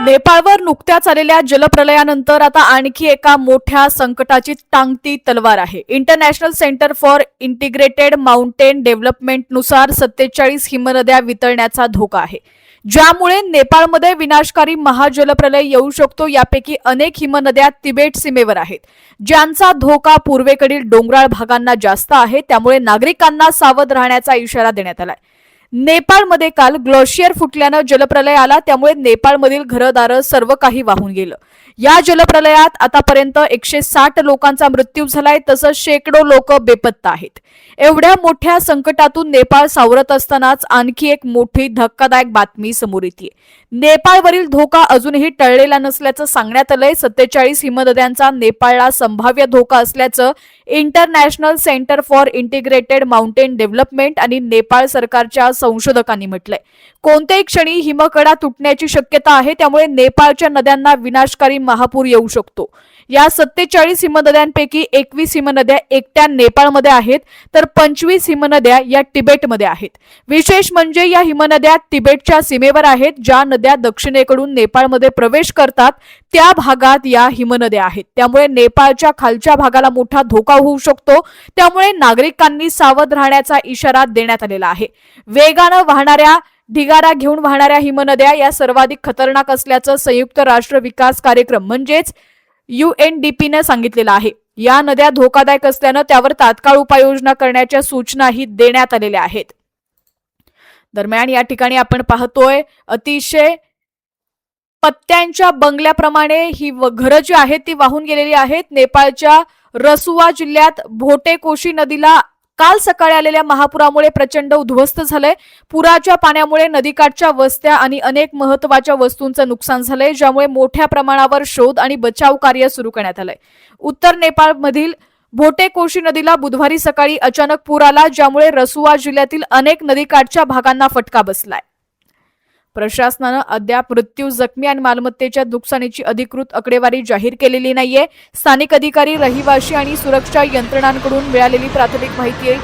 नेपाळवर नुकत्याच आलेल्या जलप्रलयानंतर आता आणखी एका मोठ्या संकटाची टांगती तलवार आहे. International centre for integrated mountain डेव्हलपमेंटनुसार 47 हिमनद्या वितळण्याचा धोका आहे, ज्यामुळे नेपाळमध्ये विनाशकारी महाजलप्रलय येऊ शकतो. यापैकी अनेक हिमनद्या तिबेट सीमेवर आहेत, ज्यांचा धोका पूर्वेकडील डोंगराळ भागांना जास्त आहे. त्यामुळे नागरिकांना सावध राहण्याचा इशारा देण्यात आलाय. नेपाळमध्ये काल ग्लेशियर फुटल्यानं जलप्रलय आला, त्यामुळे नेपाळमधील घरदारं सर्व काही वाहून गेलं. या जलप्रलयात आतापर्यंत 160 लोकांचा मृत्यू झालाय, तसंच शेकडो लोक बेपत्ता आहेत. एवढ्या मोठ्या संकटातून नेपाळ सावरत असतानाच आणखी एक मोठी धक्कादायक बातमी समोर येते. नेपाळवरील धोका अजूनही टळलेला नसल्याचं सांगण्यात आलंय. 47 हिमनद्यांचा नेपाळला संभाव्य धोका असल्याचं international centre for integrated mountain development आणि नेपाळ सरकारच्या संशोधकांनी म्हटलंय. कोणत्याही क्षणी हिमकडा तुटण्याची शक्यता आहे, त्यामुळे नेपाळच्या नद्यांना विनाशकारी महापूर येऊ शकतो. या 47 हिमनद्यांपैकी 21 हिमनद्या एकट्या नेपाळमध्ये आहेत, तर 25 हिमनद्या या तिबेटमध्ये आहेत. विशेष म्हणजे या हिमनद्या तिबेटच्या सीमेवर आहेत. ज्या नद्या दक्षिणेकडून नेपाळमध्ये प्रवेश करतात त्या भागात या हिमनद्या आहेत. त्यामुळे नेपाळच्या खालच्या भागाला मोठा धोका होऊ शकतो. त्यामुळे नागरिकांनी सावध राहण्याचा इशारा देण्यात आलेला आहे. वेगानं वाहणाऱ्या ढिगारा घेऊन वाहणाऱ्या हिमनद्या या सर्वाधिक खतरनाक असल्याचं संयुक्त राष्ट्र विकास कार्यक्रम म्हणजेच UNDP ने सांगितलेलं आहे. या नद्या धोकादायक असल्यानं त्यावर तात्काळ उपाययोजना करण्याच्या सूचनाही देण्यात आलेल्या आहेत. दरम्यान या ठिकाणी आपण पाहतोय अतिशय पत्त्यांच्या बंगल्याप्रमाणे ही घरं जी आहेत ती वाहून गेलेली आहेत. नेपाळच्या रसुआ जिल्ह्यात भोटेकोशी नदीला काल सकाळी आलेल्या महापुरामुळे प्रचंड उद्ध्वस्त झालंय. पुराच्या पाण्यामुळे नदीकाठच्या वस्त्या आणि अनेक महत्त्वाच्या वस्तूंचं नुकसान झालंय, ज्यामुळे मोठ्या प्रमाणावर शोध आणि बचाव कार्य सुरू करण्यात आलंय. उत्तर नेपाळमधील भोटेकोशी नदीला बुधवारी सकाळी अचानक पूर आला, ज्यामुळे रसुआ जिल्ह्यातील अनेक नदीकाठच्या भागांना फटका बसलाय. प्रशासनानं अद्याप मृत्यू, जखमी आणि मालमत्तेच्या नुकसानीची अधिकृत आकडेवारी जाहीर केलेली नाहीये. स्थानिक अधिकारी, रहिवासी आणि सुरक्षा यंत्रणांकडून मिळालेली प्राथमिक माहिती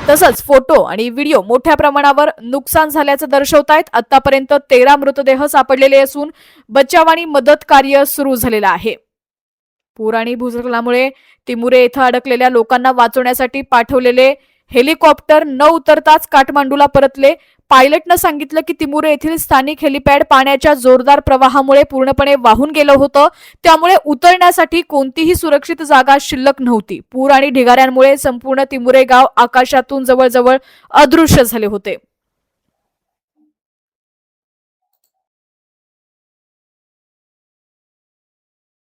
तसंच फोटो आणि व्हिडिओ मोठ्या प्रमाणावर नुकसान झाल्याचं दर्शवतायत. आतापर्यंत 13 मृतदेह सापडलेले असून बचाव आणि मदत कार्य सुरू झालेलं आहे. पूर आणि भूस्खलनामुळे तिमुरे येथे अडकलेल्या लोकांना वाचवण्यासाठी पाठवलेले हेलिकॉप्टर न उतरताच काठमांडूला परतले. पायलटनं सांगितलं की तिमुरे येथील स्थानिक हेलिपॅड पाण्याच्या जोरदार प्रवाहामुळे पूर्णपणे वाहून गेलं होतं, त्यामुळे उतरण्यासाठी कोणतीही सुरक्षित जागा शिल्लक नव्हती. पूर आणि ढिगाऱ्यांमुळे संपूर्ण तिमुरे गाव आकाशातून जवळजवळ अदृश्य झाले होते.